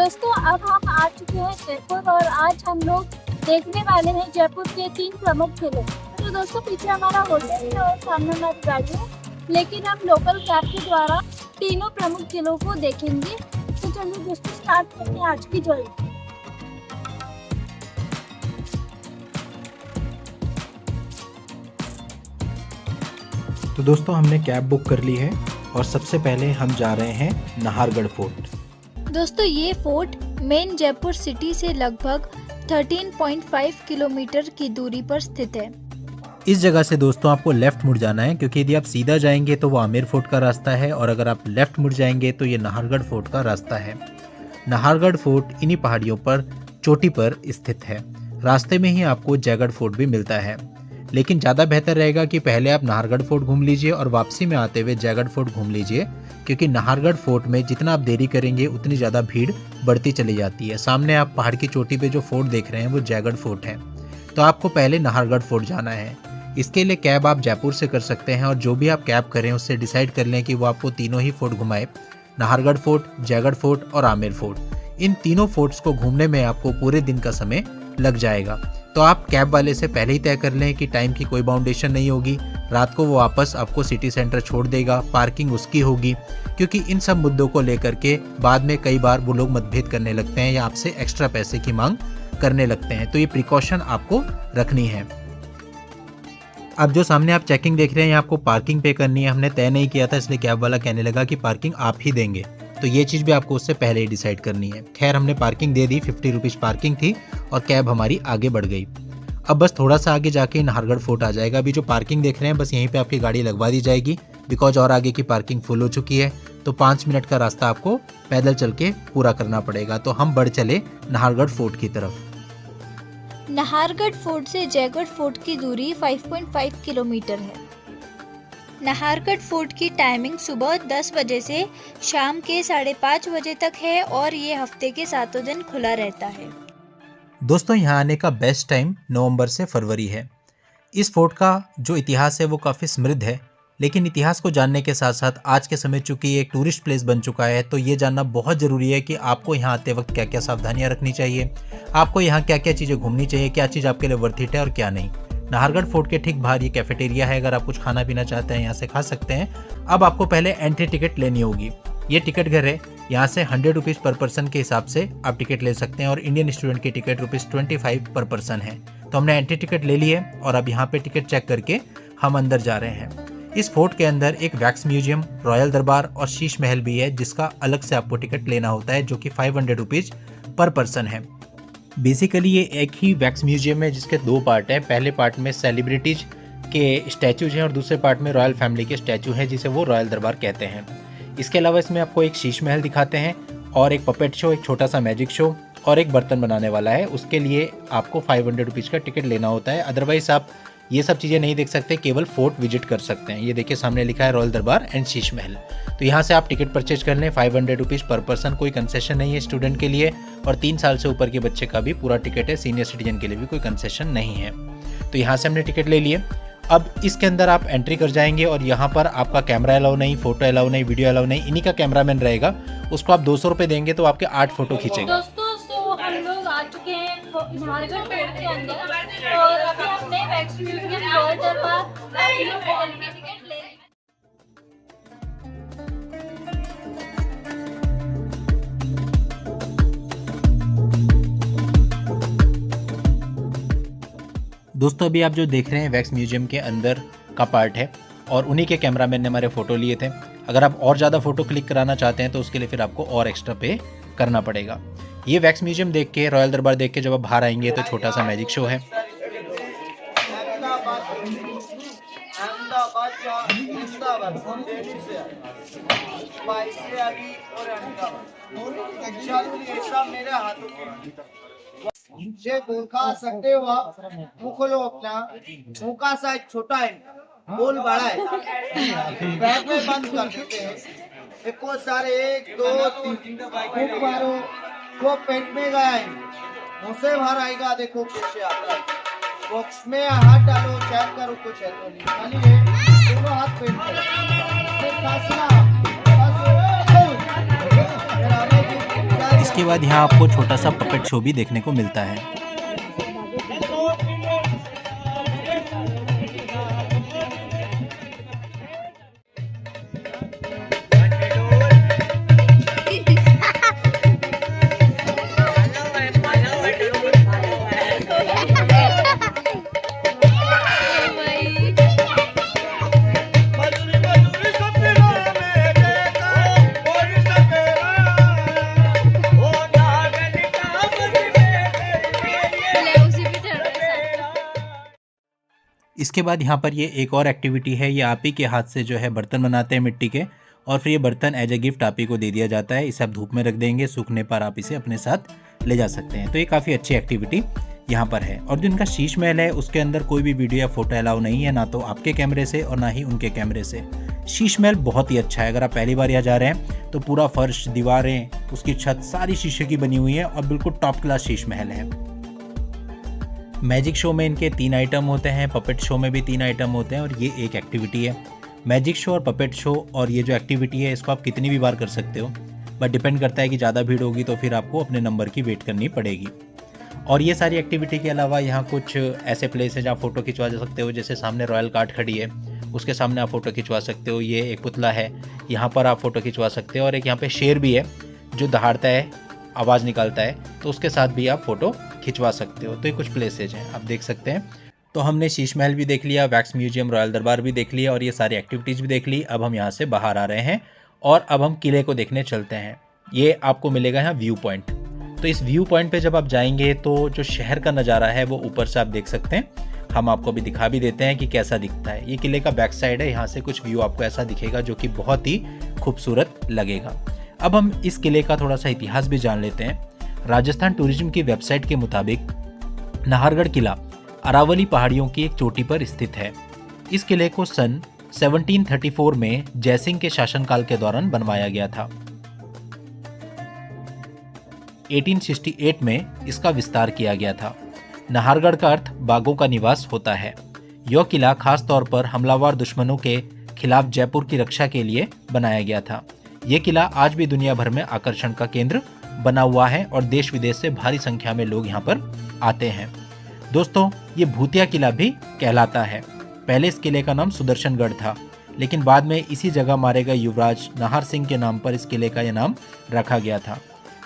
दोस्तों अब हम आ चुके हैं जयपुर और आज हम लोग देखने वाले हैं जयपुर के 3 प्रमुख किले। तो दोस्तों पीछे हमारा होटल है और सामने हमारी गाड़ी है, लेकिन हम लोकल कैब के द्वारा तीनों प्रमुख किलों को देखेंगे। तो चलिए दोस्तों स्टार्ट करते हैं आज की जर्नी। तो दोस्तों हमने कैब बुक कर ली है और सबसे पहले हम जा रहे हैं नाहरगढ़ फोर्ट। दोस्तों ये फोर्ट मेन जयपुर सिटी से लगभग 13.5 किलोमीटर की दूरी पर स्थित है। इस जगह से दोस्तों आपको लेफ्ट मुड़ जाना है, क्योंकि यदि आप सीधा जाएंगे तो वो आमेर फोर्ट का रास्ता है और अगर आप लेफ्ट मुड़ जाएंगे तो ये नाहरगढ़ फोर्ट का रास्ता है। नाहरगढ़ फोर्ट इन्हीं पहाड़ियों पर चोटी पर स्थित है। रास्ते में ही आपको जयगढ़ फोर्ट भी मिलता है, लेकिन ज़्यादा बेहतर रहेगा कि पहले आप नाहरगढ़ फोर्ट घूम लीजिए और वापसी में आते हुए जयगढ़ फोर्ट घूम लीजिए, क्योंकि नाहरगढ़ फोर्ट में जितना आप देरी करेंगे उतनी ज़्यादा भीड़ बढ़ती चली जाती है। सामने आप पहाड़ की चोटी पे जो फोर्ट देख रहे हैं वो जयगढ़ फोर्ट है। तो आपको पहले नाहरगढ़ फोर्ट जाना है। इसके लिए कैब आप जयपुर से कर सकते हैं और जो भी आप कैब करें उससे डिसाइड कर लें कि वो आपको तीनों ही फोर्ट घुमाए, नाहरगढ़ फोर्ट, जयगढ़ फोर्ट और आमेर फोर्ट। इन तीनों फोर्ट्स को घूमने में आपको पूरे दिन का समय लग जाएगा। तो आप कैब वाले से पहले ही तय कर लें कि टाइम की कोई बाउंडेशन नहीं होगी। रात को वो वापस आपको सिटी सेंटर छोड़ देगा, पार्किंग उसकी होगी, क्योंकि इन सब मुद्दों को लेकर के बाद में कई बार वो लोग मतभेद करने लगते हैं या आपसे एक्स्ट्रा पैसे की मांग करने लगते हैं। तो ये प्रिकॉशन आपको रखनी है। अब जो सामने आप चेकिंग देख रहे हैं, आपको पार्किंग पे करनी है। हमने तय नहीं किया था, इसलिए कैब वाला कहने लगा कि पार्किंग आप ही देंगे, तो ये चीज़ भी आपको उससे पहले ही डिसाइड करनी है। खैर हमने पार्किंग दे दी, 50 रुपीज़ पार्किंग थी और कैब हमारी आगे बढ़ गई। अब बस थोड़ा सा आगे जाके नाहरगढ़ फोर्ट आ जाएगा। अभी जो पार्किंग देख रहे हैं बस यहीं पे आपकी गाड़ी लगवा दी जाएगी, बिकॉज और आगे की पार्किंग फुल हो चुकी है। तो 5 मिनट का रास्ता आपको पैदल चल के पूरा करना पड़ेगा। तो हम बढ़ चले नाहरगढ़ फोर्ट की तरफ। नाहरगढ़ फोर्ट से जयगढ़ फोर्ट की दूरी 5.5 किलोमीटर है। नाहरगढ़ फोर्ट की टाइमिंग सुबह 10 बजे से शाम के 5:30 बजे तक है और ये हफ्ते के 7 दिन खुला रहता है। दोस्तों यहाँ आने का बेस्ट टाइम नवंबर से फरवरी है। इस फोर्ट का जो इतिहास है वो काफ़ी समृद्ध है, लेकिन इतिहास को जानने के साथ साथ आज के समय चूँकि ये एक टूरिस्ट प्लेस बन चुका है, तो ये जानना बहुत ज़रूरी है कि आपको यहाँ आते वक्त क्या क्या सावधानियाँ रखनी चाहिए, आपको यहाँ क्या क्या चीज़ें घूमनी चाहिए, क्या चीज़ आपके लिए वर्थ इट है और क्या नहीं। नाहरगढ़ फोर्ट के ठीक बाहर ये कैफेटेरिया है, अगर आप कुछ खाना पीना चाहते हैं यहाँ से खा सकते हैं। अब आपको पहले एंट्री टिकट लेनी होगी। ये टिकट घर है, यहाँ से 100 रुपीज़ पर पर्सन के हिसाब से आप टिकट ले सकते हैं और इंडियन स्टूडेंट की टिकट ₹25 पर पर्सन है। तो हमने एंट्री टिकट ले ली है और अब यहाँ पे टिकट चेक करके हम अंदर जा रहे हैं। इस फोर्ट के अंदर एक वैक्स म्यूजियम, रॉयल दरबार और शीश महल भी है, जिसका अलग से आपको टिकट लेना होता है, जो कि 500 रुपीज़ पर पर्सन है। बेसिकली ये एक ही वैक्स म्यूजियम है जिसके 2 पार्ट है। पहले पार्ट में सेलिब्रिटीज के स्टैचूज हैं और दूसरे पार्ट में रॉयल फैमिली के स्टैचू हैं, जिसे वो रॉयल दरबार कहते हैं। इसके अलावा इसमें आपको एक शीश महल दिखाते हैं और एक पपेट शो, एक छोटा सा मैजिक शो और एक बर्तन बनाने वाला है। उसके लिए आपको 500 रुपीज़ का टिकट लेना होता है। अदरवाइज आप ये सब चीज़ें नहीं देख सकते, केवल फोर्ट विजिट कर सकते हैं। ये देखिए सामने लिखा है रॉयल दरबार एंड शीश महल। तो यहाँ से आप टिकट परचेज कर लें, 500 रुपीज़ पर पर्सन। कोई कंसेशन नहीं है स्टूडेंट के लिए और 3 साल से ऊपर के बच्चे का भी पूरा टिकट है। सीनियर सिटीजन के लिए भी कोई कंसेशन नहीं है। तो यहाँ से हमने टिकट ले लिए। अब इसके अंदर आप एंट्री कर जाएंगे और यहाँ पर आपका कैमरा अलाउ नहीं, फोटो अलाउ नहीं, वीडियो अलाउ नहीं। इन्हीं का कैमरामैन रहेगा, उसको आप 200 रुपये देंगे तो आपके 8 फोटो खींचेगा। दोस्तों हम लोग आ चुके हैं नाहरगढ़ फोर्ट के अंदर और अभी हमने वैक्स म्यूजियम, रॉयल दरबार की टिकट ले ली। दोस्तों अभी आप जो देख रहे हैं वैक्स म्यूजियम के अंदर का पार्ट है और उन्हीं के कैमरामैन ने हमारे फ़ोटो लिए थे। अगर आप और ज़्यादा फ़ोटो क्लिक कराना चाहते हैं तो उसके लिए फिर आपको और एक्स्ट्रा पे करना पड़ेगा। ये वैक्स म्यूजियम देख के, रॉयल दरबार देख के जब आप बाहर आएंगे तो छोटा सा मैजिक शो है। ये खा सकते हो आप। मुंह खोलो अपना। मुंह का साइज छोटा है, बोल बड़ा है। बैग में बंद कर देते हैं। देखो सारे 1 2 3 फूंक मारो, वो पेट में गया है, मुंह से बाहर आएगा। देखो कैसे आता है। बॉक्स में हाथ डालो, चेक करो कुछ है तो नहीं। खाली है, दोनों हाथ पेट में। इसके बाद यहाँ आपको छोटा सा पपेट शो भी देखने को मिलता है। इसके बाद यहाँ पर ये एक और एक्टिविटी है, ये आप ही के हाथ से जो है बर्तन बनाते हैं मिट्टी के, और फिर ये बर्तन एज ए गिफ्ट आप ही को दे दिया जाता है। इसे आप धूप में रख देंगे, सूखने पर आप इसे अपने साथ ले जा सकते हैं। तो ये काफ़ी अच्छी एक्टिविटी यहाँ पर है। और जो इनका शीश महल है उसके अंदर कोई भी वीडियो या फोटो अलाउ नहीं है, ना तो आपके कैमरे से और ना ही उनके कैमरे से। शीश महल बहुत ही अच्छा है। अगर आप पहली बार यहाँ जा रहे हैं तो पूरा फर्श, दीवारें, उसकी छत सारी शीशे की बनी हुई है और बिल्कुल टॉप क्लास शीश महल है। मैजिक शो में इनके 3 आइटम होते हैं, पपेट शो में भी 3 आइटम होते हैं, और ये एक एक्टिविटी है। मैजिक शो और पपेट शो और ये जो एक्टिविटी है इसको आप कितनी भी बार कर सकते हो, बट डिपेंड करता है कि ज़्यादा भीड़ होगी तो फिर आपको अपने नंबर की वेट करनी पड़ेगी। और ये सारी एक्टिविटी के अलावा यहाँ कुछ ऐसे प्लेस है जहाँ फ़ोटो खिंचवा जा सकते हो, जैसे सामने रॉयल कार्ट खड़ी है, उसके सामने आप फ़ोटो खिंचवा सकते हो। ये एक पुतला है, यहाँ पर आप फ़ोटो खिंचवा सकते हो। और एक यहाँ पे शेर भी है जो दहाड़ता है, आवाज़ निकालता है, तो उसके साथ भी आप फ़ोटो खिंचवा सकते हो। तो ये कुछ प्लेसेज हैं, आप देख सकते हैं। तो हमने शीश महल भी देख लिया, वैक्स म्यूजियम, रॉयल दरबार भी देख लिया और ये सारी एक्टिविटीज़ भी देख ली। अब हम यहाँ से बाहर आ रहे हैं और अब हम किले को देखने चलते हैं। ये आपको मिलेगा यहाँ व्यू पॉइंट। तो इस व्यू पॉइंट पे जब आप जाएंगे तो जो शहर का नज़ारा है वो ऊपर से आप देख सकते हैं। हम आपको भी दिखा भी देते हैं कि कैसा दिखता है। ये किले का बैक साइड है, यहाँ से कुछ व्यू आपको ऐसा दिखेगा जो कि बहुत ही खूबसूरत लगेगा। अब हम इस किले का थोड़ा सा इतिहास भी जान लेते हैं। राजस्थान टूरिज्म की वेबसाइट के मुताबिक नाहरगढ़ किला अरावली पहाड़ियों की एक चोटी पर स्थित है। इस किले को सन 1734 में जयसिंह के शासनकाल के दौरान बनवाया गया था। 1868 में इसका विस्तार किया गया था। नाहरगढ़ का अर्थ बाघों का निवास होता है। यह किला खास तौर पर हमलावर दुश्मनों के खिलाफ जयपुर की रक्षा के लिए बनाया गया था। यह किला आज भी दुनिया भर में आकर्षण का केंद्र बना हुआ है और देश विदेश से भारी संख्या में लोग यहाँ पर आते हैं। दोस्तों, ये भूतिया किला भी कहलाता है। पहले इस किले का नाम सुदर्शनगढ़ था, लेकिन बाद में इसी जगह मारे गए युवराज नाहर सिंह के नाम पर इस किले का यह नाम रखा गया था।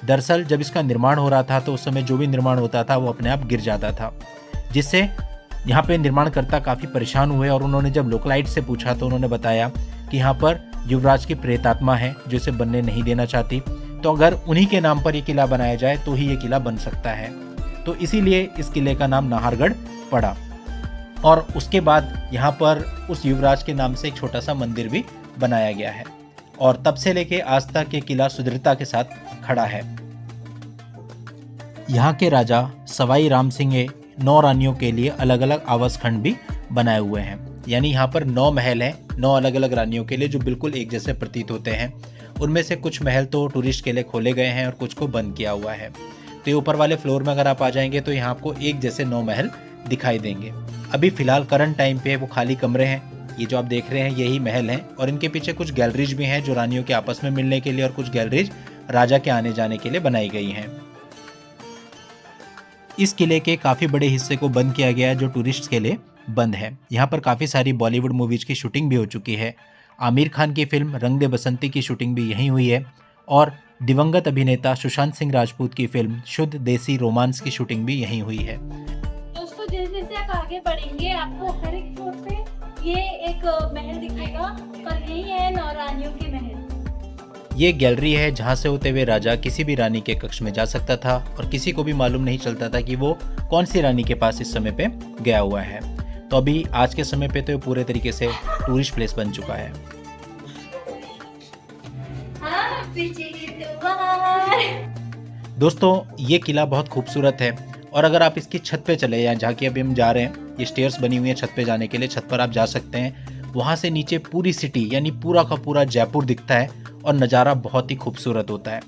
दरअसल जब इसका निर्माण हो रहा था तो उस समय जो भी निर्माण होता था वो अपने आप गिर जाता था, जिससे यहाँ पे निर्माणकर्ता काफ़ी परेशान हुए और उन्होंने जब लोकलाइट से पूछा तो उन्होंने बताया कि यहाँ पर युवराज की प्रेतात्मा है जो इसे बनने नहीं देना चाहती, तो अगर उन्हीं के नाम पर ये किला बनाया जाए तो ही ये किला बन सकता है। तो इसीलिए इस किले का नाम नाहरगढ़ पड़ा। और उसके बाद यहाँ पर उस युवराज के नाम से एक छोटा सा मंदिर भी बनाया गया है और तब से लेके आज तक ये किला सुदृढ़ता के साथ खड़ा है। यहाँ के राजा सवाई राम सिंह ने 9 रानियों के लिए अलग अलग आवास खंड भी बनाए हुए हैं। यानी यहाँ पर 9 महल हैं, 9 अलग अलग रानियों के लिए, जो बिल्कुल एक जैसे प्रतीत होते हैं। उनमें से कुछ महल तो टूरिस्ट के लिए खोले गए हैं और कुछ को बंद किया हुआ है। तो ये ऊपर वाले फ्लोर में अगर आप आ जाएंगे तो यहाँ आपको एक जैसे 9 महल दिखाई देंगे। अभी फिलहाल करंट टाइम पे वो खाली कमरे हैं। ये जो आप देख रहे हैं यही महल हैं और इनके पीछे कुछ गैलरीज भी हैं जो रानियों के आपस में मिलने के लिए और कुछ गैलरीज राजा के आने जाने के लिए बनाई गई हैं। इस किले के काफ़ी बड़े हिस्से को बंद किया गया है जो टूरिस्ट के लिए बंद है। यहाँ पर काफ़ी सारी बॉलीवुड मूवीज की शूटिंग भी हो चुकी है। आमिर खान की फिल्म रंग दे बसंती की शूटिंग भी यहीं हुई है और दिवंगत अभिनेता सुशांत सिंह राजपूत की फिल्म शुद्ध देसी रोमांस की शूटिंग भी यहीं हुई है। दोस्तों, जैसे जैसे आप आगे बढ़ेंगे आपको हर एक फ्लोर पे ये एक महल दिखेगा और यही है 9 रानियों के महल। ये गैलरी है जहाँ से होते हुए राजा किसी भी रानी के कक्ष में जा सकता था और किसी को भी मालूम नहीं चलता था कि वो कौन सी रानी के पास इस समय पे गया हुआ है। तो अभी आज के समय पे तो पूरे तरीके से टूरिस्ट प्लेस बन चुका है। दोस्तों, ये किला बहुत खूबसूरत है और अगर आप इसकी छत पे चले जाएं, जहाँ की अभी हम जा रहे हैं, ये स्टेयर्स बनी हुई है छत पे जाने के लिए, छत पर आप जा सकते हैं। वहाँ से नीचे पूरी सिटी यानी पूरा का पूरा जयपुर दिखता है और नज़ारा बहुत ही खूबसूरत होता है।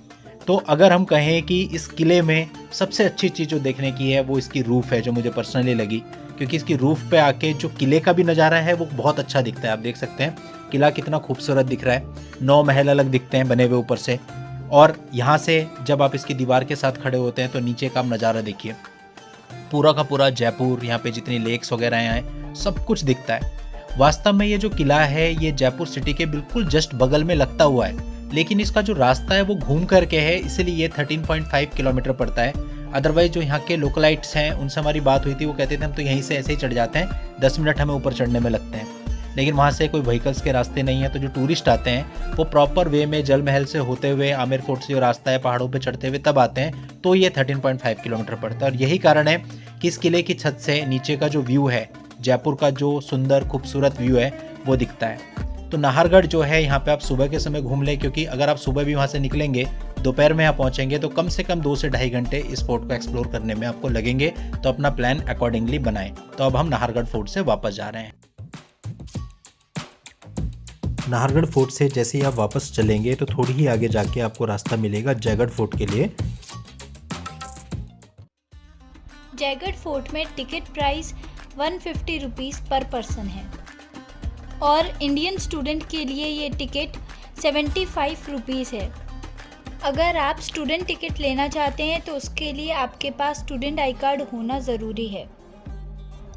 तो अगर हम कहें कि इस किले में सबसे अच्छी चीज़ जो देखने की है वो इसकी रूफ़ है, जो मुझे पर्सनली लगी, क्योंकि इसकी रूफ़ पे आके जो किले का भी नज़ारा है वो बहुत अच्छा दिखता है। आप देख सकते हैं किला कितना खूबसूरत दिख रहा है। 9 महल अलग दिखते हैं बने हुए ऊपर से और यहाँ से जब आप इसकी दीवार के साथ खड़े होते हैं तो नीचे का आप नज़ारा देखिए, पूरा का पूरा जयपुर, यहाँ पे जितनी लेक्स वगैरह हैं सब कुछ दिखता है। वास्तव में ये जो किला है ये जयपुर सिटी के बिल्कुल जस्ट बगल में लगता हुआ है, लेकिन इसका जो रास्ता है वो घूम करके है, इसलिए ये 13.5 किलोमीटर पड़ता है। अदरवाइज जो यहाँ के लोकलाइट्स हैं उनसे हमारी बात हुई थी, वो कहते थे हम तो यहीं से ऐसे ही चढ़ जाते हैं, 10 मिनट हमें ऊपर चढ़ने में लगते हैं, लेकिन वहाँ से कोई व्हीकल्स के रास्ते नहीं है। तो जो टूरिस्ट आते हैं वो प्रॉपर वे में जल महल से होते हुए आमेर फोर्ट से जो रास्ता है पहाड़ों पे चढ़ते हुए तब आते हैं, तो ये 13.5 किलोमीटर पड़ता है। और यही कारण है कि इस किले की छत से नीचे का जो व्यू है, जयपुर का जो सुंदर खूबसूरत व्यू है वो दिखता है। तो नाहरगढ़ जो है यहाँ पे आप सुबह के समय घूम लें, क्योंकि अगर आप सुबह भी वहाँ से निकलेंगे, दोपहर में यहाँ पहुँचेंगे तो कम से कम 2 से ढाई घंटे इस फोर्ट को एक्सप्लोर करने में आपको लगेंगे। तो अपना प्लान अकॉर्डिंगली बनाएं। तो अब हम नाहरगढ़ फोर्ट से वापस जा रहे हैं। नाहरगढ़ फोर्ट से जैसे ही आप वापस चलेंगे तो थोड़ी ही आगे जाके आपको रास्ता मिलेगा जयगढ़ फोर्ट के लिए। जयगढ़ फोर्ट में टिकट प्राइस 150 रुपीज़ पर पर्सन है और इंडियन स्टूडेंट के लिए ये टिकट 75 रुपीज़ है। अगर आप स्टूडेंट टिकट लेना चाहते हैं तो उसके लिए आपके पास स्टूडेंट आई कार्ड होना ज़रूरी है।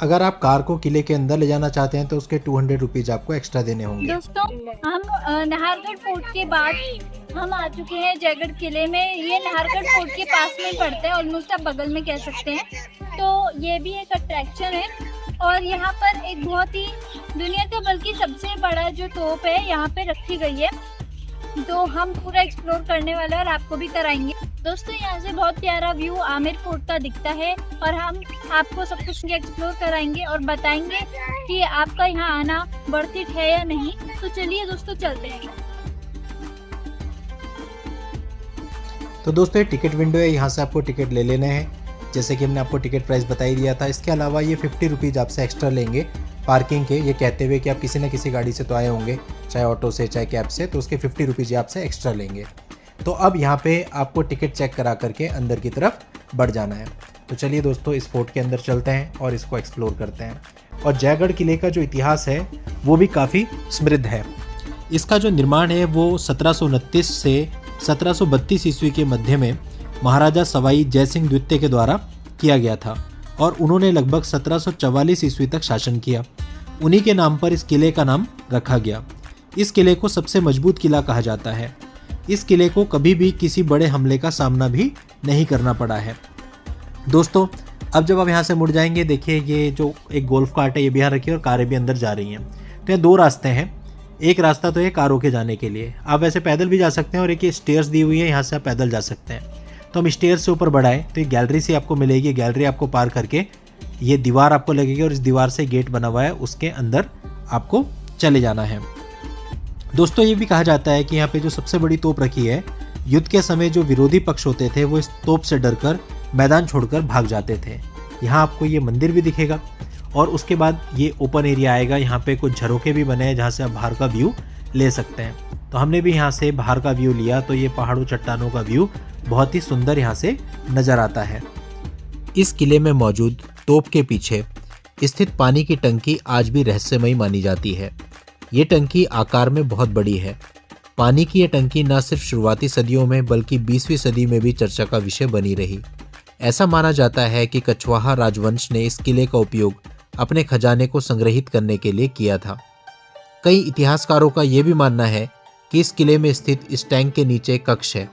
अगर आप कार को किले के अंदर ले जाना चाहते हैं तो उसके 200 रुपीज़ आपको एक्स्ट्रा देने होंगे। दोस्तों, हम नाहरगढ़ फोर्ट के बाद हम आ चुके हैं जयगढ़ किले में। ये नाहरगढ़ फोर्ट के पास में पड़ता है, ऑलमोस्ट आप बगल में कह सकते हैं। तो ये भी एक अट्रैक्शन है और यहाँ पर एक बहुत ही दुनिया का बल्कि सबसे बड़ा जो तोप है यहाँ पे रखी गई है, तो हम पूरा एक्सप्लोर करने वाले हैं और आपको भी कराएंगे। दोस्तों, यहाँ से बहुत प्यारा व्यू आमेर फोर्ट का दिखता है और हम आपको सब कुछ एक्सप्लोर कराएंगे और बताएंगे कि आपका यहाँ आना वर्थ इट है या नहीं। तो चलिए दोस्तों, चलते हैं। तो दोस्तों, ये टिकट विंडो है, यहाँ से आपको टिकट ले लेने हैं। जैसे कि हमने आपको टिकट प्राइस बता ही दिया था। इसके अलावा ये 50 रुपीज़ आपसे एक्स्ट्रा लेंगे पार्किंग के, ये कहते हुए कि आप किसी न किसी गाड़ी से तो आए होंगे, चाहे ऑटो से चाहे कैब से, तो उसके 50 रुपीज़ आपसे एक्स्ट्रा लेंगे। तो अब यहाँ पे आपको टिकट चेक करा करके अंदर की तरफ बढ़ जाना है। तो चलिए दोस्तों, इस फोर्ट के अंदर चलते हैं और इसको एक्सप्लोर करते हैं। और जयगढ़ किले का जो इतिहास है वो भी काफ़ी समृद्ध है। इसका जो निर्माण है वो 1729 से 1732 ईस्वी के मध्य में महाराजा सवाई जयसिंह द्वितीय के द्वारा किया गया था और उन्होंने लगभग 1744 ईस्वी तक शासन किया। उन्हीं के नाम पर इस किले का नाम रखा गया। इस किले को सबसे मजबूत किला कहा जाता है। इस किले को कभी भी किसी बड़े हमले का सामना भी नहीं करना पड़ा है। दोस्तों, अब जब आप यहाँ से मुड़ जाएंगे, देखिए ये जो एक गोल्फ कार्ट है ये भी यहाँ रखी है और कारें भी अंदर जा रही हैं। तो यहाँ 2 रास्ते हैं। एक रास्ता तो है कारों के जाने के लिए, आप वैसे पैदल भी जा सकते हैं और एक ये स्टेयर्स दी हुई है, यहाँ से आप पैदल जा सकते हैं। तो हम स्टेयर्स से ऊपर बढ़ाएं तो ये गैलरी से आपको मिलेगी। गैलरी आपको पार करके ये दीवार आपको लगेगी और इस दीवार से गेट बना हुआ है, उसके अंदर आपको चले जाना है। दोस्तों, ये भी कहा जाता है कि यहाँ पे जो सबसे बड़ी तोप रखी है, युद्ध के समय जो विरोधी पक्ष होते थे वो इस तोप से डरकर मैदान छोड़कर भाग जाते थे। यहाँ आपको ये मंदिर भी दिखेगा और उसके बाद ये ओपन एरिया आएगा। यहाँ पे कुछ झरोके भी बने हैं जहाँ से आप बाहर का व्यू ले सकते हैं। तो हमने भी यहाँ से बाहर का व्यू लिया, तो ये पहाड़ों चट्टानों का व्यू बहुत ही सुंदर यहाँ से नज़र आता है। इस किले में मौजूद तोप के पीछे स्थित पानी की टंकी आज भी रहस्यमयी मानी जाती है। ये टंकी आकार में बहुत बड़ी है। पानी की ये टंकी न सिर्फ शुरुआती सदियों में बल्कि 20वीं सदी में भी चर्चा का विषय बनी रही। ऐसा माना जाता है कि कछवाहा राजवंश ने इस किले का उपयोग अपने खजाने को संग्रहित करने के लिए किया था। कई इतिहासकारों का यह भी मानना है कि इस किले में स्थित इस टैंक के नीचे एक कक्ष है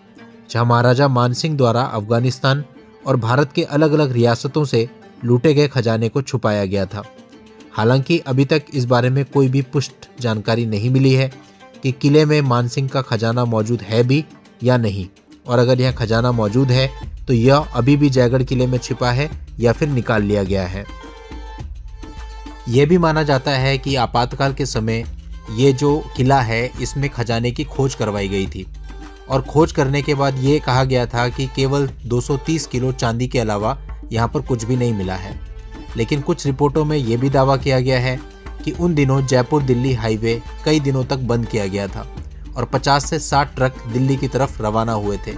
जहाँ महाराजा मानसिंह द्वारा अफगानिस्तान और भारत के अलग अलग रियासतों से लूटे गए खजाने को छुपाया गया था। हालांकि अभी तक इस बारे में कोई भी पुष्ट जानकारी नहीं मिली है कि किले में मानसिंह का खजाना मौजूद है भी या नहीं, और अगर यह खजाना मौजूद है तो यह अभी भी जयगढ़ किले में छिपा है या फिर निकाल लिया गया है। यह भी माना जाता है कि आपातकाल के समय ये जो किला है इसमें खजाने की खोज करवाई गई थी और खोज करने के बाद ये कहा गया था कि केवल 230 किलो चांदी के अलावा यहाँ पर कुछ भी नहीं मिला है। लेकिन कुछ रिपोर्टों में ये भी दावा किया गया है कि उन दिनों जयपुर दिल्ली हाईवे कई दिनों तक बंद किया गया था और 50 से 60 ट्रक दिल्ली की तरफ रवाना हुए थे।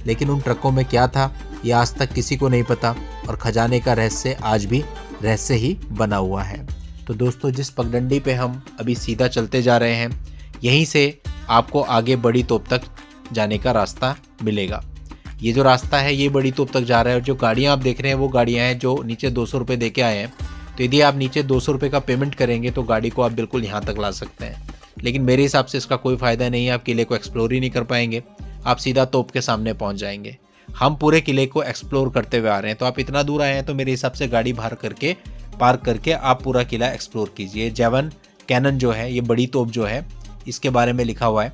लेकिन उन ट्रकों में क्या था ये आज तक किसी को नहीं पता और खजाने का रहस्य आज भी रहस्य ही बना हुआ है। तो दोस्तों, जिस पगडंडी पे हम अभी सीधा चलते जा रहे हैं, यहीं से आपको आगे बड़ी तोप तक जाने का रास्ता मिलेगा। ये जो रास्ता है ये बड़ी तोप तक जा रहा है और जो गाड़ियाँ आप देख रहे हैं वो गाड़ियाँ हैं जो नीचे 200 रुपये दे के आए हैं। तो यदि आप नीचे 200 रुपये का पेमेंट करेंगे तो गाड़ी को आप बिल्कुल यहाँ तक ला सकते हैं, लेकिन मेरे हिसाब से इसका कोई फ़ायदा नहीं है। आप किले को एक्सप्लोर ही नहीं कर पाएंगे, आप सीधा तोप के सामने पहुँच जाएंगे। हम पूरे किले को एक्सप्लोर करते हुए आ रहे हैं, तो आप इतना दूर आए हैं तो मेरे हिसाब से गाड़ी बाहर करके पार्क करके आप पूरा किला एक्सप्लोर कीजिए। जेवन कैनन जो है, ये बड़ी तोप जो है, इसके बारे में लिखा हुआ है।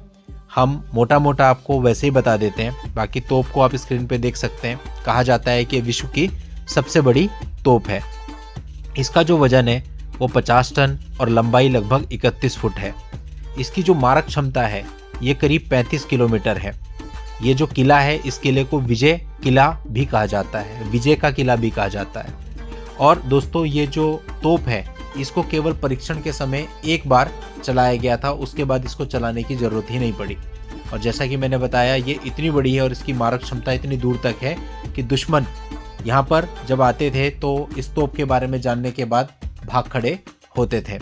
हम मोटा मोटा आपको वैसे ही बता देते हैं, बाकी तोप को आप स्क्रीन पे देख सकते हैं। कहा जाता है कि विश्व की सबसे बड़ी तोप है। इसका जो वजन है वो 50 टन और लंबाई लगभग 31 फुट है। इसकी जो मारक क्षमता है ये करीब 35 किलोमीटर है। ये जो किला है, इस किले को विजय किला भी कहा जाता है, विजय का किला भी कहा जाता है। और दोस्तों ये जो तोप है इसको केवल परीक्षण के समय एक बार चलाया गया था, उसके बाद इसको चलाने की ज़रूरत ही नहीं पड़ी। और जैसा कि मैंने बताया ये इतनी बड़ी है और इसकी मारक क्षमता इतनी दूर तक है कि दुश्मन यहाँ पर जब आते थे तो इस तोप के बारे में जानने के बाद भाग खड़े होते थे।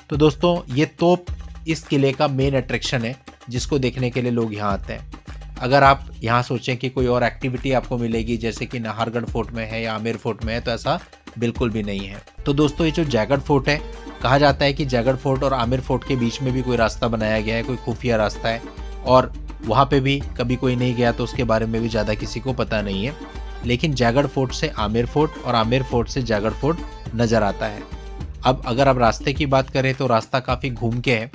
तो दोस्तों ये तोप इस किले का मेन अट्रैक्शन है जिसको देखने के लिए लोग यहाँ आते हैं। अगर आप यहाँ सोचें कि कोई और एक्टिविटी आपको मिलेगी जैसे कि नाहरगढ़ फोर्ट में है या आमेर फोर्ट में है, तो ऐसा बिल्कुल भी नहीं है। तो दोस्तों ये जो जयगढ़ फोर्ट है, कहा जाता है कि जयगढ़ फोर्ट और आमेर फोर्ट के बीच में भी कोई रास्ता बनाया गया है, कोई खुफिया रास्ता है, और वहाँ पे भी कभी कोई नहीं गया तो उसके बारे में भी ज़्यादा किसी को पता नहीं है। लेकिन जयगढ़ फोर्ट से आमेर फोर्ट और आमेर फोर्ट से जयगढ़ फोर्ट नज़र आता है। अब अगर आप रास्ते की बात करें तो रास्ता काफ़ी घूम के है।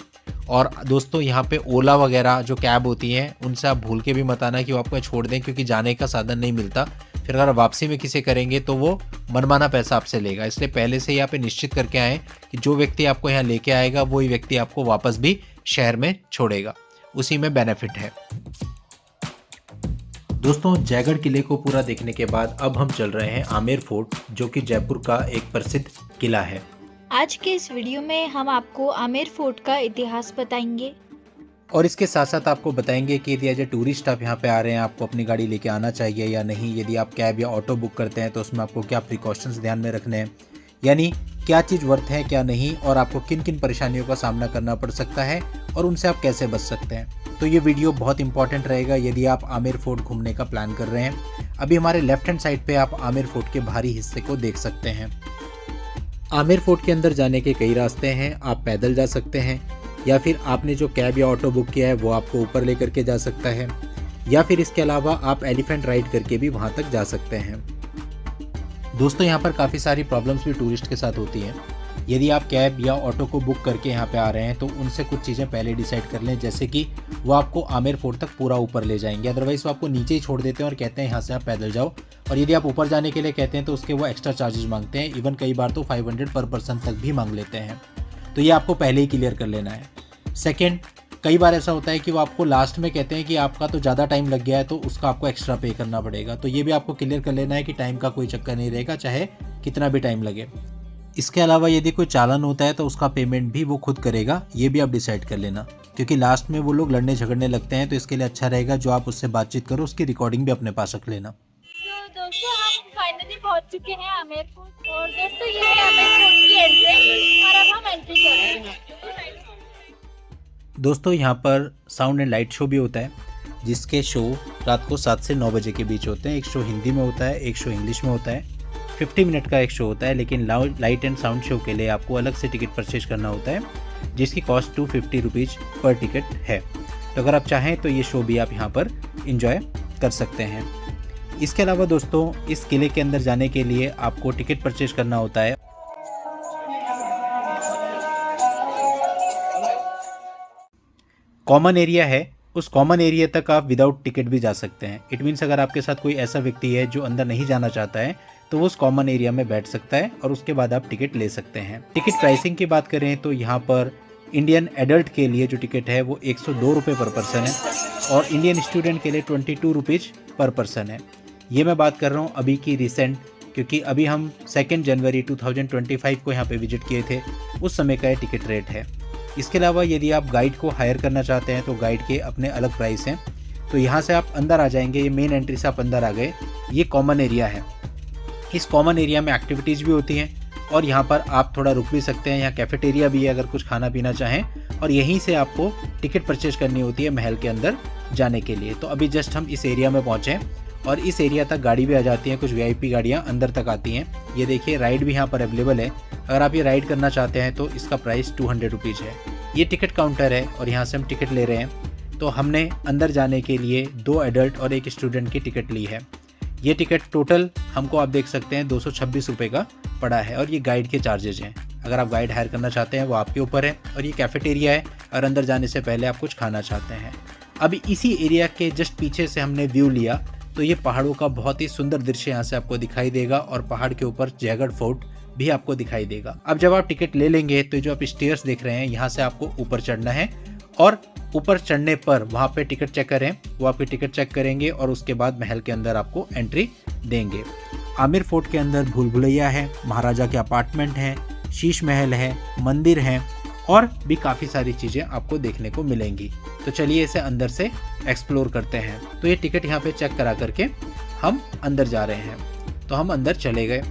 और दोस्तों यहाँ पे ओला वगैरह जो कैब होती हैं उनसे आप भूल के भी मत आना कि वो आपको छोड़ दें, क्योंकि जाने का साधन नहीं मिलता। फिर अगर वापसी में किसी करेंगे तो वो मनमाना पैसा आपसे लेगा। इसलिए पहले से यहाँ पे निश्चित करके आएँ कि जो व्यक्ति आपको यहाँ लेके आएगा वही व्यक्ति आपको वापस भी शहर में छोड़ेगा, उसी में बेनिफिट है। दोस्तों जयगढ़ किले को पूरा देखने के बाद अब हम चल रहे हैं आमेर फोर्ट, जो कि जयपुर का एक प्रसिद्ध किला है। आज के इस वीडियो में हम आपको आमेर फोर्ट का इतिहास बताएंगे और इसके साथ साथ आपको बताएंगे कि यदि एज ए टूरिस्ट आप यहाँ पे आ रहे हैं आपको अपनी गाड़ी लेके आना चाहिए या नहीं। यदि आप कैब या ऑटो बुक करते हैं तो उसमें आपको क्या प्रिकॉशंस ध्यान में रखने हैं, यानी क्या चीज़ वर्थ है क्या नहीं, और आपको किन किन परेशानियों का सामना करना पड़ सकता है और उनसे आप कैसे बच सकते हैं। तो ये वीडियो बहुत इंपॉर्टेंट रहेगा यदि आप आमेर फोर्ट घूमने का प्लान कर रहे हैं। अभी हमारे लेफ्ट हैंड साइड पे आप आमेर फोर्ट के बाहरी हिस्से को देख सकते हैं। आमेर फोर्ट के अंदर जाने के कई रास्ते हैं, आप पैदल जा सकते हैं या फिर आपने जो कैब या ऑटो बुक किया है वो आपको ऊपर लेकर के जा सकता है, या फिर इसके अलावा आप एलिफेंट राइड करके भी वहाँ तक जा सकते हैं। दोस्तों यहाँ पर काफ़ी सारी प्रॉब्लम्स भी टूरिस्ट के साथ होती हैं। यदि आप कैब या ऑटो को बुक करके यहाँ पे आ रहे हैं तो उनसे कुछ चीज़ें पहले डिसाइड कर लें, जैसे कि वो आपको आमेर फोर्ट तक पूरा ऊपर ले जाएंगे, अदरवाइज़ वो आपको नीचे ही छोड़ देते हैं और कहते हैं यहाँ से आप पैदल जाओ। और यदि आप ऊपर जाने के लिए कहते हैं तो उसके वो एक्स्ट्रा चार्जेस मांगते हैं, इवन कई बार तो 500 पर पर्सन तक भी मांग लेते हैं। तो ये आपको पहले ही क्लियर कर लेना है। सेकेंड, कई बार ऐसा होता है कि वो आपको लास्ट में कहते हैं कि आपका तो ज़्यादा टाइम लग गया है तो उसका आपको एक्स्ट्रा पे करना पड़ेगा। तो ये भी आपको क्लियर कर लेना है कि टाइम का कोई चक्कर नहीं रहेगा, चाहे कितना भी टाइम लगे। इसके अलावा यदि कोई चालान होता है तो उसका पेमेंट भी वो खुद करेगा, ये भी आप डिसाइड कर लेना, क्योंकि लास्ट में वो लोग लड़ने झगड़ने लगते हैं। तो इसके लिए अच्छा रहेगा जो आप उससे बातचीत करो उसकी रिकॉर्डिंग भी अपने पास रख लेना। तो दोस्तों हम फाइनली पहुंच चुके हैं आमेर फोर्ट, और दोस्तों ये है आमेर फोर्ट की एंट्रेंस, और अब हम एंट्री कर रहे हैं। दोस्तों यहाँ पर साउंड एंड लाइट शो भी होता है, जिसके शो रात को 7 से 9 बजे के बीच होते हैं। एक शो हिंदी में होता है, एक शो इंग्लिश में होता है। 50 मिनट का एक शो होता है, लेकिन लाइट एंड साउंड शो के लिए आपको अलग से टिकट परचेज करना होता है, जिसकी कॉस्ट 250 रुपीज़ पर टिकट है। तो अगर आप चाहें तो ये शो भी आप यहाँ पर इंजॉय कर सकते हैं। इसके अलावा दोस्तों इस किले के अंदर जाने के लिए आपको टिकट परचेज करना होता है। कॉमन एरिया है, उस कॉमन एरिया तक आप विदाउट टिकट भी जा सकते हैं। इट मीन्स अगर आपके साथ कोई ऐसा व्यक्ति है जो अंदर नहीं जाना चाहता है तो वो उस कॉमन एरिया में बैठ सकता है और उसके बाद आप टिकट ले सकते हैं। टिकट प्राइसिंग की बात करें तो यहाँ पर इंडियन एडल्ट के लिए जो टिकट है वो 102 रुपये पर पर्सन है, और इंडियन स्टूडेंट के लिए 22 रुपीज़ पर पर्सन है। ये मैं बात कर रहा हूँ अभी की रिसेंट, क्योंकि अभी हम 2 जनवरी 2025 को यहाँ पे विजिट किए थे, उस समय का ये टिकट रेट है। इसके अलावा यदि आप गाइड को हायर करना चाहते हैं तो गाइड के अपने अलग प्राइस हैं। तो यहाँ से आप अंदर आ जाएंगे, ये मेन एंट्री से आप अंदर आ गए, ये कॉमन एरिया है। इस कॉमन एरिया में एक्टिविटीज़ भी होती हैं और यहाँ पर आप थोड़ा रुक भी सकते हैं। यहाँ कैफेटेरिया भी है अगर कुछ खाना पीना चाहें, और यहीं से आपको टिकट परचेज करनी होती है महल के अंदर जाने के लिए। तो अभी जस्ट हम इस एरिया में पहुँचे और इस एरिया तक गाड़ी भी आ जाती है, कुछ वीआईपी गाड़ियाँ अंदर तक आती हैं। ये देखिए राइड भी यहाँ पर अवेलेबल है। अगर आप ये राइड करना चाहते हैं तो इसका प्राइस 200 रुपीज़ है। ये टिकट काउंटर है और यहाँ से हम टिकट ले रहे हैं। तो हमने अंदर जाने के लिए 2 एडल्ट और 1 स्टूडेंट की टिकट ली है। ये टिकट टोटल हमको आप देख सकते हैं 226 रुपये का पड़ा है, और ये गाइड के चार्जेज हैं। अगर आप गाइड हायर करना चाहते हैं वो आपके ऊपर है। और ये कैफेटेरिया है और अंदर जाने से पहले आप कुछ खाना चाहते हैं। अभी इसी एरिया के जस्ट पीछे से हमने व्यू लिया तो ये पहाड़ों का बहुत ही सुंदर दृश्य यहाँ से आपको दिखाई देगा, और पहाड़ के ऊपर जयगढ़ फोर्ट भी आपको दिखाई देगा। अब जब आप टिकट ले लेंगे तो जो आप स्टेयर्स देख रहे हैं यहाँ से आपको ऊपर चढ़ना है, और ऊपर चढ़ने पर वहाँ पे टिकट चेकर हैं, वो आपकी टिकट चेक करेंगे और उसके बाद महल के अंदर आपको एंट्री देंगे। आमेर फोर्ट के अंदर भूल भुलैया है, महाराजा के अपार्टमेंट हैं, शीश महल है, मंदिर हैं, और भी काफ़ी सारी चीज़ें आपको देखने को मिलेंगी। तो चलिए इसे अंदर से एक्सप्लोर करते हैं। तो ये टिकट यहाँ पे चेक करा करके हम अंदर जा रहे हैं। तो हम अंदर चले गए।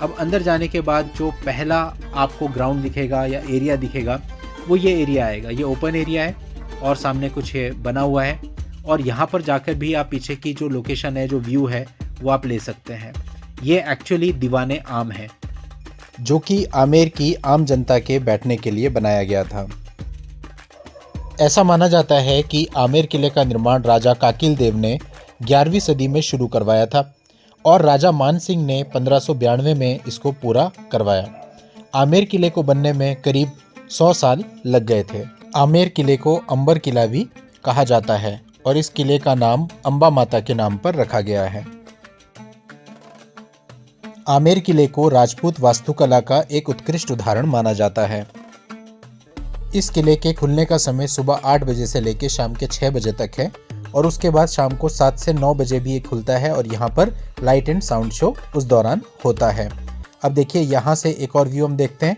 अब अंदर जाने के बाद जो पहला आपको ग्राउंड दिखेगा या एरिया दिखेगा वो ये एरिया आएगा। ये ओपन एरिया है और सामने कुछ बना हुआ है, और यहाँ पर जाकर भी आप पीछे की जो लोकेशन है, जो व्यू है, वो आप ले सकते हैं। ये एक्चुअली दीवाने आम है, जो कि आमेर की आम जनता के बैठने के लिए बनाया गया था। ऐसा माना जाता है कि आमेर किले का निर्माण राजा काकिल देव ने 11वीं सदी में शुरू करवाया था, और राजा मान सिंह ने 1592 में इसको पूरा करवाया। आमेर किले को बनने में करीब 100 साल लग गए थे। आमेर किले को अंबर किला भी कहा जाता है, और इस किले का नाम अंबा माता के नाम पर रखा गया है। आमेर किले को राजपूत वास्तुकला का एक उत्कृष्ट उदाहरण माना जाता है। इस किले के खुलने का समय सुबह 8 बजे से लेकर शाम के 6 बजे तक है, और उसके बाद शाम को 7 से 9 बजे भी ये खुलता है, और यहाँ पर लाइट एंड साउंड शो उस दौरान होता है। अब देखिए यहाँ से एक और व्यू हम देखते हैं।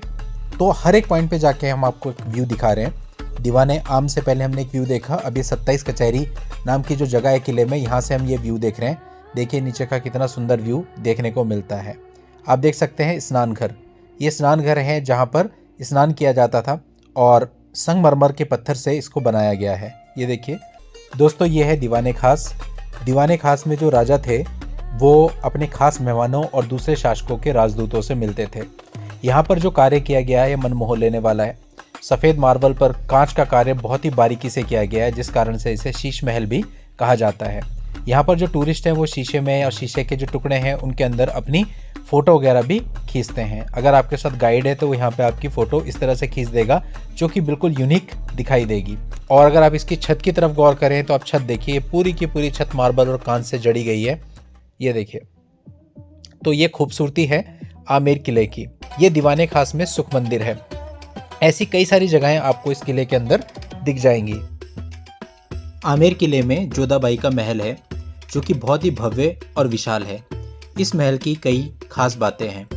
तो हर एक पॉइंट पे जाके हम आपको एक व्यू दिखा रहे हैं। दीवाने आम से पहले हमने एक व्यू देखा। अब ये 27 कचहरी नाम की जो जगह है किले में, यहाँ से हम ये व्यू देख रहे हैं। देखिए नीचे का कितना सुंदर व्यू देखने को मिलता है। आप देख सकते हैं स्नान घर। ये स्नान घर है जहाँ पर स्नान किया जाता था, और संगमरमर के पत्थर से इसको बनाया गया है। ये देखिए दोस्तों, ये है दीवाने खास। दीवाने खास में जो राजा थे वो अपने खास मेहमानों और दूसरे शासकों के राजदूतों से मिलते थे। यहाँ पर जो कार्य किया गया है ये मन मोह लेने वाला है। सफ़ेद मार्बल पर कांच का कार्य बहुत ही बारीकी से किया गया है, जिस कारण से इसे शीश महल भी कहा जाता है। यहाँ पर जो टूरिस्ट हैं वो शीशे में और शीशे के जो टुकड़े हैं उनके अंदर अपनी फ़ोटो वगैरह भी खींचते हैं। अगर आपके साथ गाइड है तो वो यहाँ पे आपकी फ़ोटो इस तरह से खींच देगा, जो कि बिल्कुल यूनिक दिखाई देगी। और अगर आप इसकी छत की तरफ गौर करें तो आप छत देखिए, पूरी की पूरी छत मार्बल और कांच से जड़ी गई है। ये देखिए, तो ये खूबसूरती है आमेर किले की। ये दीवाने खास में सुख मंदिर है। ऐसी कई सारी जगहें आपको इस किले के अंदर दिख जाएंगी। आमेर किले में जोधाबाई का महल है, जो कि बहुत ही भव्य और विशाल है। इस महल की कई खास बातें हैं।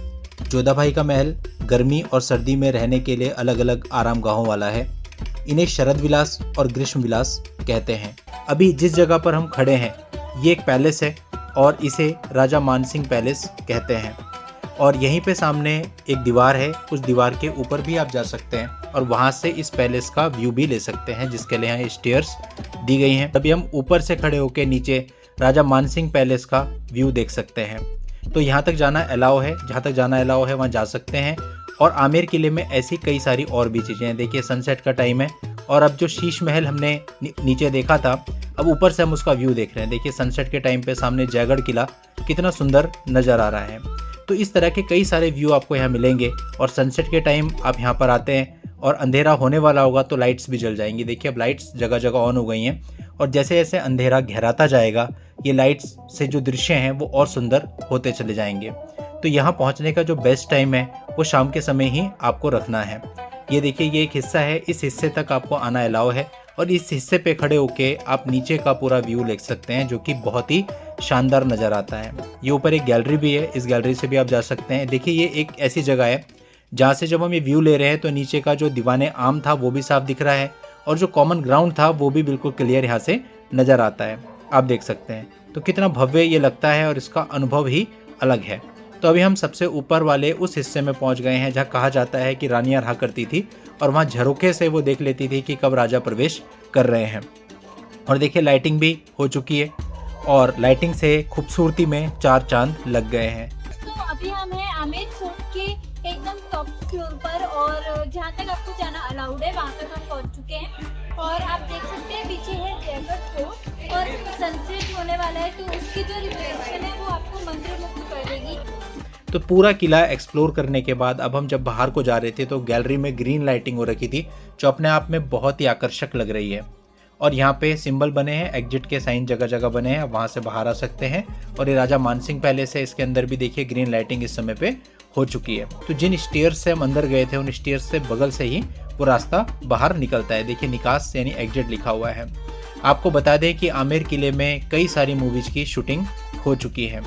जोधाबाई का महल गर्मी और सर्दी में रहने के लिए अलग अलग आराम गाहों वाला है। इन्हें शरद विलास और ग्रीष्म विलास कहते हैं। अभी जिस जगह पर हम खड़े हैं ये एक पैलेस है, और इसे राजा मानसिंह पैलेस कहते हैं। और यहीं पे सामने एक दीवार है, उस दीवार के ऊपर भी आप जा सकते हैं और वहाँ से इस पैलेस का व्यू भी ले सकते हैं, जिसके लिए यहाँ स्टेयर्स दी गई हैं। अभी हम ऊपर से खड़े होकर नीचे राजा मानसिंह पैलेस का व्यू देख सकते हैं। तो यहाँ तक जाना अलाउ है, जहाँ तक जाना अलाउ है वहाँ जा सकते हैं। और आमेर किले में ऐसी कई सारी और भी चीज़ें हैं। देखिए सनसेट का टाइम है, और अब जो शीश महल हमने नीचे देखा था, अब ऊपर से हम उसका व्यू देख रहे हैं। देखिए सनसेट के टाइम पे सामने जयगढ़ किला कितना सुंदर नज़र आ रहा है। तो इस तरह के कई सारे व्यू आपको यहाँ मिलेंगे। और सनसेट के टाइम आप यहाँ पर आते हैं और अंधेरा होने वाला होगा तो लाइट्स भी जल जाएंगी। देखिए अब लाइट्स जगह जगह ऑन हो गई हैं, और जैसे जैसे अंधेरा गहराता जाएगा ये लाइट्स से जो दृश्य हैं वो और सुंदर होते चले जाएंगे। तो यहाँ पहुँचने का जो बेस्ट टाइम है वो शाम के समय ही आपको रखना है। ये देखिए ये एक हिस्सा है, इस हिस्से तक आपको आना अलाउ है, और इस हिस्से पे खड़े होके आप नीचे का पूरा व्यू देख सकते हैं, जो कि बहुत ही शानदार नज़र आता है। ये ऊपर एक गैलरी भी है, इस गैलरी से भी आप जा सकते हैं। देखिए ये एक ऐसी जगह है जहाँ से जब हम ये व्यू ले रहे हैं तो नीचे का जो दीवाने आम था वो भी साफ दिख रहा है, और जो कॉमन ग्राउंड था वो भी बिल्कुल क्लियर यहाँ से नज़र आता है। आप देख सकते हैं तो कितना भव्य ये लगता है, और इसका अनुभव ही अलग है। तो अभी हम सबसे ऊपर वाले उस हिस्से में पहुंच गए हैं जहां कहा जाता है कि रानियां रहा करती थी और वहां झरोखे से वो देख लेती थी कि कब राजा प्रवेश कर रहे हैं। और देखिए लाइटिंग भी हो चुकी है और लाइटिंग से खूबसूरती में 4 चांद लग गए हैं। तो अभी हम हैं आमेर फोर्ट के एकदम टॉप फ्लोर पर और जहाँ तक आपको जाना अलाउड है वहाँ तक हम पहुँच चुके हैं। और आप देख सकते हैं पीछे है जयगढ़ फोर्ट और सनसेट होने वाला है, तो उसकी जो रिफ्लेक्शन है वो आपको मंत्रमुग्ध कर देगी। तो पूरा किला एक्सप्लोर करने के बाद अब हम जब बाहर को जा रहे थे तो गैलरी में ग्रीन लाइटिंग हो रखी थी जो अपने आप में बहुत ही आकर्षक लग रही है। और यहाँ पे सिंबल बने हैं, एग्जिट के साइन जगह जगह बने हैं, वहाँ से बाहर आ सकते हैं। और ये राजा मानसिंह पैलेस है, इसके अंदर भी देखिए ग्रीन लाइटिंग इस समय पे हो चुकी है। तो जिन स्टेयर्स से हम अंदर गए थे उन स्टेयर्स से बगल से ही वो रास्ता बाहर निकलता है। देखिए निकास यानी एग्जिट लिखा हुआ है। आपको बता दें कि आमेर किले में कई सारी मूवीज की शूटिंग हो चुकी है।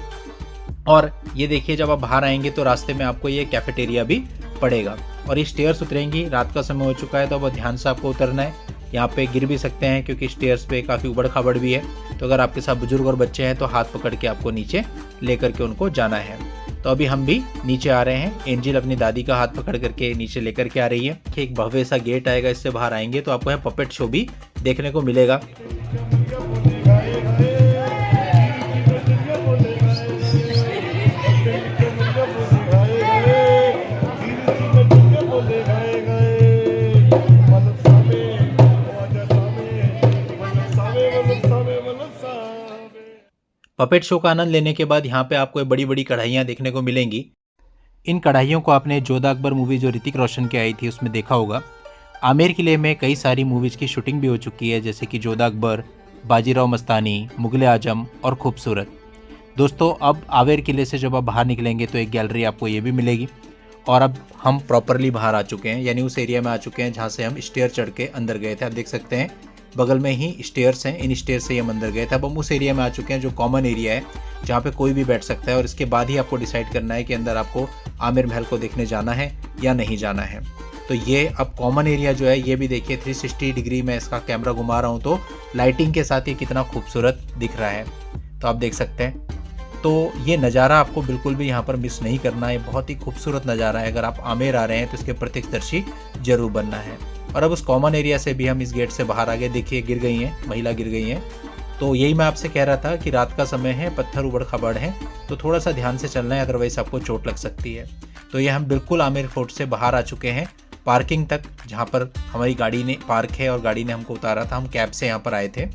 और ये देखिए जब आप बाहर आएंगे तो रास्ते में आपको ये कैफेटेरिया भी पड़ेगा। और ये स्टेयर्स उतरेंगी, रात का समय हो चुका है तो अब ध्यान से आपको उतरना है। यहाँ पे गिर भी सकते हैं क्योंकि स्टेयर्स पे काफ़ी उबड़ खाबड़ भी है। तो अगर आपके साथ बुजुर्ग और बच्चे हैं तो हाथ पकड़ के आपको नीचे लेकर के उनको जाना है। तो अभी हम भी नीचे आ रहे हैं। एंजिल अपनी दादी का हाथ पकड़ करके नीचे लेकर के आ रही है। एक भव्य सा गेट आएगा, इससे बाहर आएंगे तो आपको यहाँ पपेट शो भी देखने को मिलेगा। पपेट शो का आनंद लेने के बाद यहाँ पे आपको ये बड़ी बड़ी कढ़ाइयाँ देखने को मिलेंगी। इन कढ़ाइयों को आपने जोधा अकबर मूवी जो ऋतिक रोशन की आई थी उसमें देखा होगा। आमेर किले में कई सारी मूवीज़ की शूटिंग भी हो चुकी है जैसे कि जोधा अकबर, बाजीराव मस्तानी, मुगल आजम और खूबसूरत। दोस्तों अब आमेर किले से जब आप बाहर निकलेंगे तो एक गैलरी आपको ये भी मिलेगी। और अब हम प्रॉपरली बाहर आ चुके हैं, यानी उस एरिया में आ चुके हैं जहाँ से हम स्टेयर चढ़ के अंदर गए थे। आप देख सकते हैं बगल में ही स्टेयर्स हैं, इन स्टेयर से हम अंदर गए थे। अब हम उस एरिया में आ चुके हैं जो कॉमन एरिया है जहाँ पे कोई भी बैठ सकता है। और इसके बाद ही आपको डिसाइड करना है कि अंदर आपको आमेर महल को देखने जाना है या नहीं जाना है। तो ये अब कॉमन एरिया जो है ये भी देखिए 360 डिग्री में इसका कैमरा घुमा रहा हूँ तो लाइटिंग के साथ ये कितना खूबसूरत दिख रहा है, तो आप देख सकते हैं। तो ये नज़ारा आपको बिल्कुल भी यहाँ पर मिस नहीं करना है, बहुत ही खूबसूरत नज़ारा है। अगर आप आमेर आ रहे हैं तो इसके प्रत्यक्षदर्शी जरूर बनना है। और अब उस कॉमन एरिया से भी हम इस गेट से बाहर आ गए। देखिए गिर गई हैं, महिला गिर गई हैं। तो यही मैं आपसे कह रहा था कि रात का समय है, पत्थर उबड़ खाबड़ हैं, तो थोड़ा सा ध्यान से चलना है, अदरवाइज आपको चोट लग सकती है। तो ये हम बिल्कुल आमेर फोर्ट से बाहर आ चुके हैं पार्किंग तक, जहाँ पर हमारी गाड़ी ने पार्क है और गाड़ी ने हमको उतारा था। हम कैब से यहाँ पर आए थे।